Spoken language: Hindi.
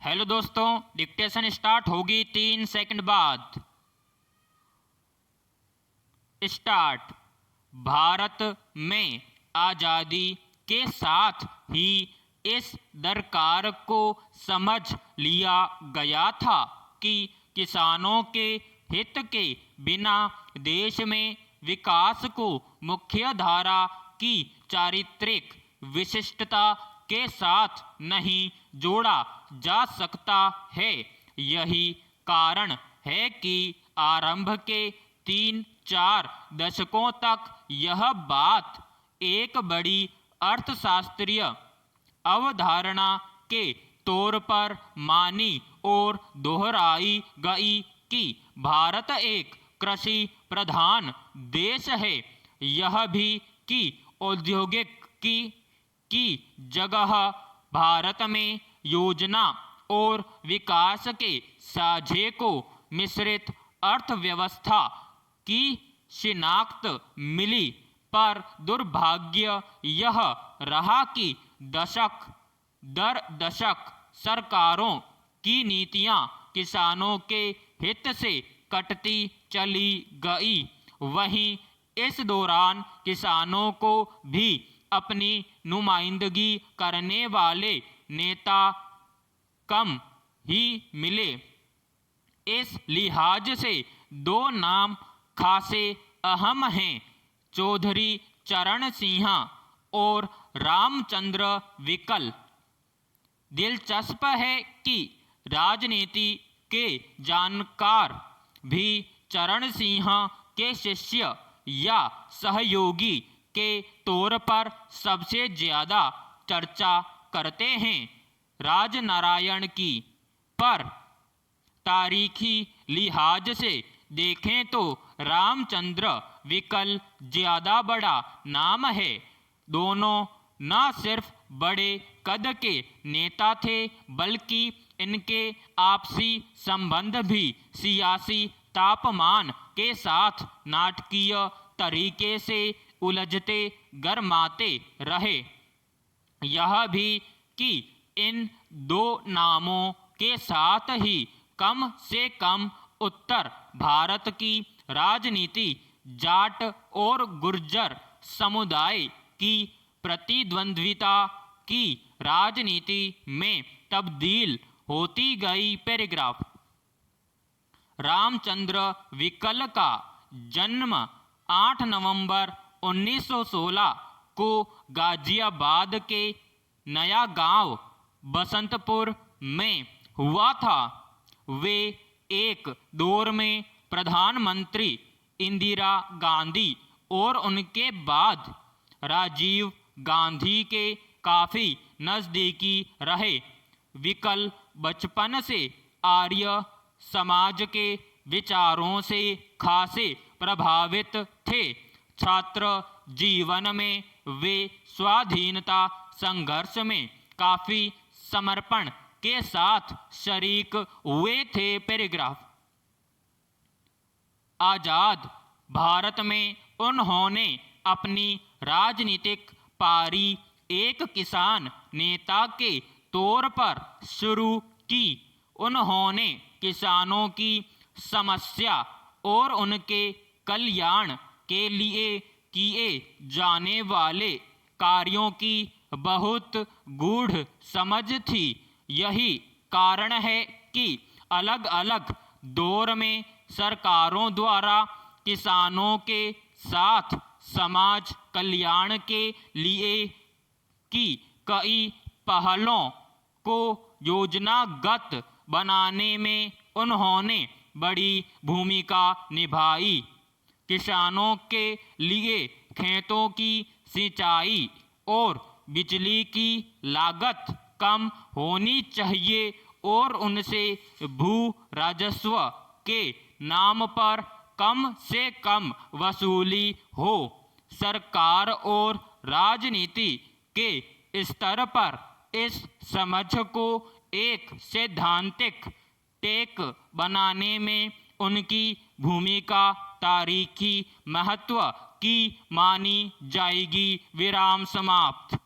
हेलो दोस्तों, डिक्टेशन स्टार्ट होगी 3 सेकंड बाद। स्टार्ट। भारत में आज़ादी के साथ ही इस दरकार को समझ लिया गया था कि किसानों के हित के बिना देश में विकास को मुख्य धारा की चारित्रिक विशिष्टता के साथ नहीं जोड़ा जा सकता है। यही कारण है कि आरंभ के 3-4 दशकों तक यह बात एक बड़ी अर्थशास्त्रीय अवधारणा के तौर पर मानी और दोहराई गई कि भारत एक कृषि प्रधान देश है। यह भी कि औद्योगिक की जगह भारत में योजना और विकास के साझे को मिश्रित अर्थव्यवस्था की शिनाख्त मिली, पर दुर्भाग्य यह रहा कि दशक दर दशक सरकारों की नीतियां किसानों के हित से कटती चली गई। वहीं इस दौरान किसानों को भी अपनी नुमाइंदगी करने वाले नेता कम ही मिले। इस लिहाज से दो नाम खासे अहम हैं, चौधरी चरण सिंह और रामचंद्र विकल। दिलचस्प है कि राजनीति के जानकार भी चरण सिंह के शिष्य या सहयोगी के तौर पर सबसे ज़्यादा चर्चा करते हैं राजनारायण की, पर तारीखी लिहाज से देखें तो रामचंद्र विकल ज़्यादा बड़ा नाम है। दोनों न सिर्फ बड़े कद के नेता थे, बल्कि इनके आपसी संबंध भी सियासी तापमान के साथ नाटकीय तरीके से उलझते गरमाते रहे। यह भी कि इन दो नामों के साथ ही कम से कम उत्तर भारत की राजनीति जाट और गुर्जर समुदाय की प्रतिद्वंद्विता की राजनीति में तब्दील होती गई। पैराग्राफ। रामचंद्र विकल का जन्म 8 नवंबर 1916 को गाजियाबाद के नया गांव बसंतपुर में हुआ था। वे एक दौर में प्रधानमंत्री इंदिरा गांधी और उनके बाद राजीव गांधी के काफ़ी नज़दीकी रहे। विकल बचपन से आर्य समाज के विचारों से खासे प्रभावित थे। छात्र जीवन में वे स्वाधीनता संघर्ष में काफ़ी समर्पण के साथ शरीक हुए थे। पैराग्राफ। आज़ाद भारत में उन्होंने अपनी राजनीतिक पारी एक किसान नेता के तौर पर शुरू की। उन्होंने किसानों की समस्या और उनके कल्याण के लिए किए जाने वाले कार्यों की बहुत गूढ़ समझ थी। यही कारण है कि अलग अलग दौर में सरकारों द्वारा किसानों के साथ समाज कल्याण के लिए की कई पहलों को योजनागत बनाने में उन्होंने बड़ी भूमिका निभाई। किसानों के लिए खेतों की सिंचाई और बिजली की लागत कम होनी चाहिए और उनसे भू राजस्व के नाम पर कम से कम वसूली हो। सरकार और राजनीति के स्तर पर इस समझ को एक सैद्धांतिक टेक बनाने में उनकी भूमिका तारीखी महत्व की मानी जाएगी। विराम समाप्त।